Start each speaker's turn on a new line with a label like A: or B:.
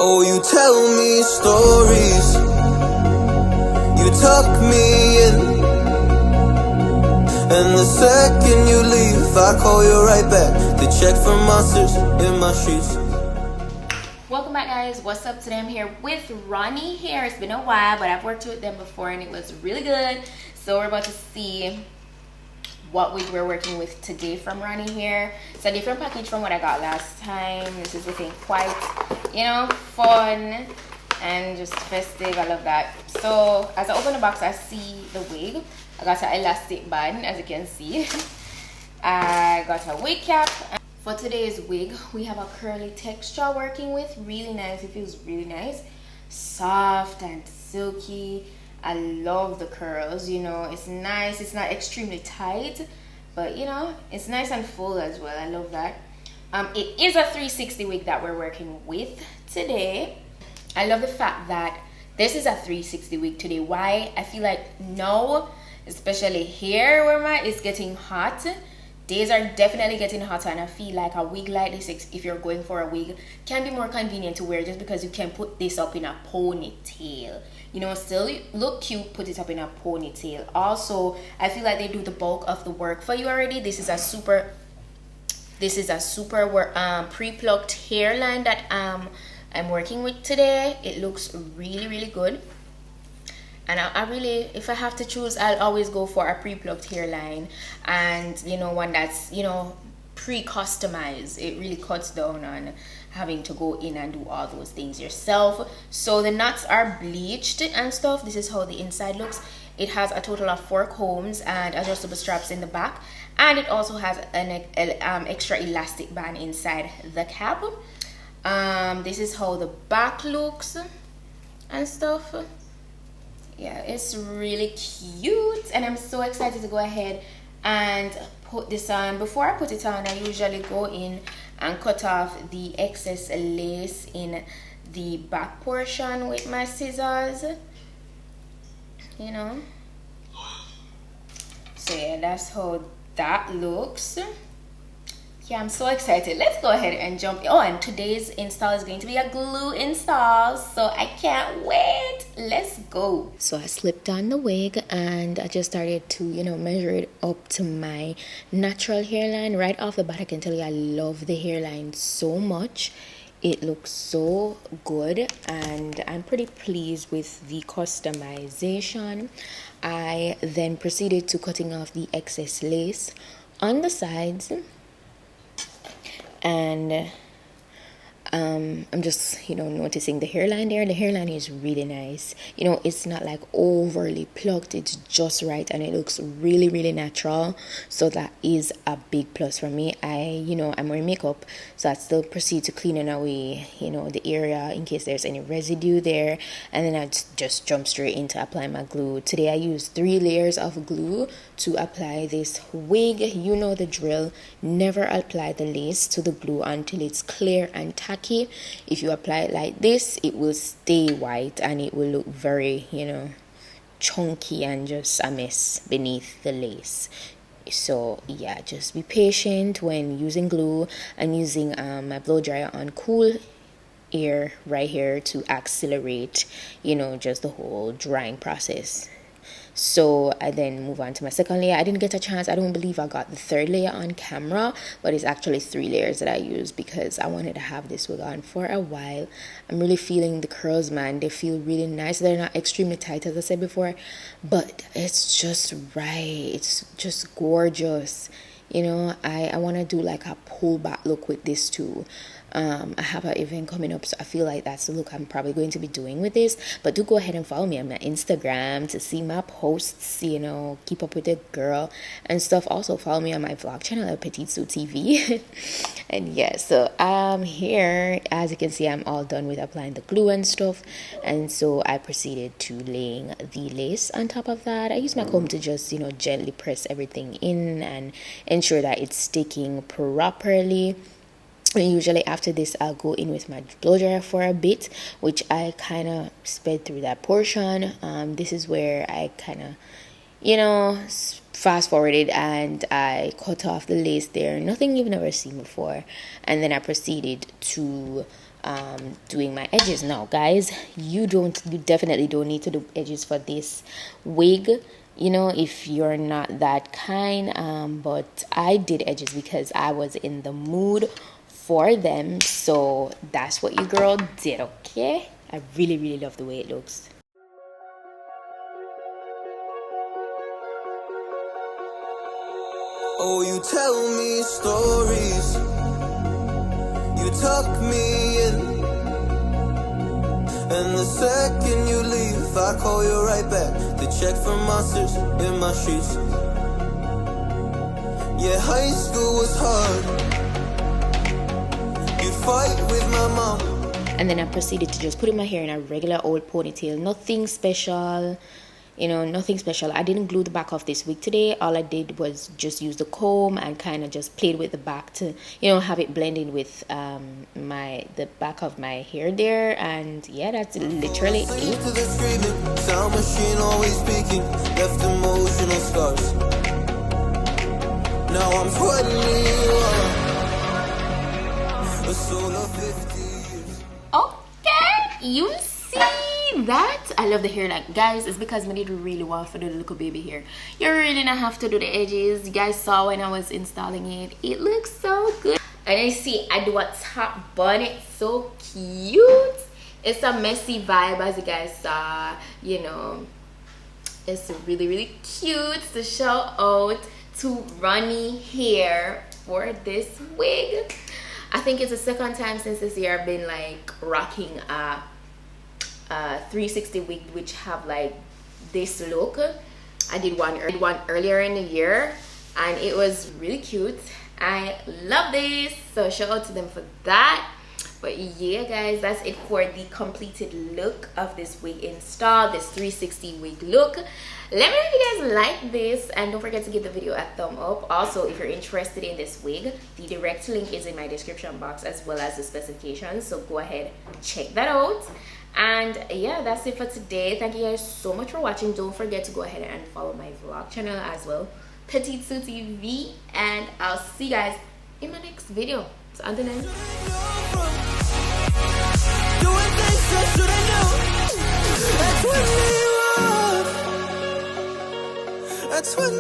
A: Oh, you tell me stories, you tuck me in, and the second you leave, I call you right back to check for monsters in my streets.
B: Welcome back, guys. What's up? Today I'm here with Ronnie here. It's been a while, but I've worked with them before and it was really good. So we're about to see what wig we're working with today from Ronnie here. It's a different package from what I got last time. This is looking quite, you know, fun and just festive. I love that. So as I open the box, I see the wig. I got an elastic band, as you can see. I got a wig cap. For today's wig, we have a curly texture working with. Really nice. It feels really nice. Soft and silky. I love the curls, you know. It's nice. It's not extremely tight, but you know, it's nice and full as well. I love that. It is a 360 wig that we're working with today. I love the fact that this is a 360 wig today. Why? I feel like now, especially here where my is getting hot, days are definitely getting hotter, and I feel like a wig like this, if you're going for a wig, can be more convenient to wear just because you can put this up in a ponytail. You know, still look cute, put it up in a ponytail. Also, I feel like they do the bulk of the work for you already. This is a super pre-plucked hairline that I'm working with today. It looks really good. And I really, if I have to choose, I'll always go for a pre-plucked hairline, and you know, one that's, you know, pre-customized. It really cuts down on having to go in and do all those things yourself. So the knots are bleached and stuff. This is how the inside looks. It has a total of 4 combs and adjustable straps in the back, and it also has an extra elastic band inside the cap. This is how the back looks and stuff. Yeah, it's really cute, and I'm so excited to go ahead and put this on. Before I put it on, I usually go in and cut off the excess lace in the back portion with my scissors, you know. So yeah, that's how that looks. Yeah, I'm so excited. Let's go ahead and jump. Oh, and today's install is going to be a glue install, so I can't wait. Let's go. So I slipped on the wig and I just started to, you know, measure it up to my natural hairline. Right off the bat, I can tell you I love the hairline so much. It looks so good, and I'm pretty pleased with the customization. I then proceeded to cutting off the excess lace on the sides. And I'm just, you know, noticing the hairline there. The hairline is really nice. You know, it's not like overly plucked. It's just right, and it looks really natural. So that is a big plus for me. I'm wearing makeup, so I still proceed to cleaning away, you know, the area in case there's any residue there, and then I just jump straight into applying my glue. Today I used 3 layers of glue to apply this wig. You know the drill. Never apply the lace to the glue until it's clear and tacky. If you apply it like this, it will stay white and it will look very, you know, chunky and just a mess beneath the lace. So yeah, just be patient when using glue. I'm using my blow dryer on cool air right here to accelerate, you know, just the whole drying process. So I then move on to my second layer. I didn't get a chance. I don't believe I got the 3rd layer on camera, but it's actually 3 layers that I used because I wanted to have this wig on for a while. I'm really feeling the curls, man. They feel really nice. They're not extremely tight, as I said before, but it's just right. It's just gorgeous. You know, I want to do like a pull back look with this too. I have an event coming up, so I feel like that's the look I'm probably going to be doing with this. But do go ahead and follow me on my Instagram to see my posts, you know, keep up with the girl and stuff. Also follow me on my vlog channel at PETITE-SUE TV. And yeah, so here, as you can see, I'm all done with applying the glue and stuff, and so I proceeded to laying the lace on top of that. I use my comb to just, you know, gently press everything in and ensure that it's sticking properly. And usually after this, I'll go in with my blow dryer for a bit, which I kind of sped through that portion. This is where I kind of, you know, fast forwarded and I cut off the lace there. Nothing you've never seen before. And then I proceeded to doing my edges. Now guys, you definitely don't need to do edges for this wig, you know, if you're not that kind. But I did edges because I was in the mood for them, so that's what your girl did. Okay, I really love the way it looks.
A: Oh, you tell me stories, you tuck me in, and the second you leave, I call you right back to check for monsters in my streets. Yeah, high school was hard, you fight with my mom.
B: And then I proceeded to just put in my hair in a regular old ponytail. Nothing special, you know, nothing special. I didn't glue the back of this wig today. All I did was just use the comb and kind of just played with the back to, you know, have it blend in with the back of my hair there. And yeah, that's literally it.
A: To the screaming, sound machine always speaking, left emotional scars. Now I'm 20, a soul of 50 years.
B: Okay, you see that? I love the hairline, guys. It's because I did really want for the little baby hair. You really don't have to do the edges. You guys saw when I was installing it, it looks so good. And I see I do a top bun. It's so cute. It's a messy vibe, as you guys saw. You know, it's really cute to show out to Ronnie hair for this wig. I think it's the second time since this year I've been like rocking a 360 wig which have like this look. I did one earlier in the year and it was really cute. I love this, so shout out to them for that. But yeah guys, that's it for the completed look of this wig install, this 360 wig look. Let me know if you guys like this, and don't forget to give the video a thumb up. Also, if you're interested in this wig, the direct link is in my description box as well as the specifications, so go ahead, check that out. And yeah, that's it for today. Thank you guys so much for watching. Don't forget to go ahead and follow my vlog channel as well, PETITE-SUE TV, and I'll see you guys in my next video. So until then,
A: That's when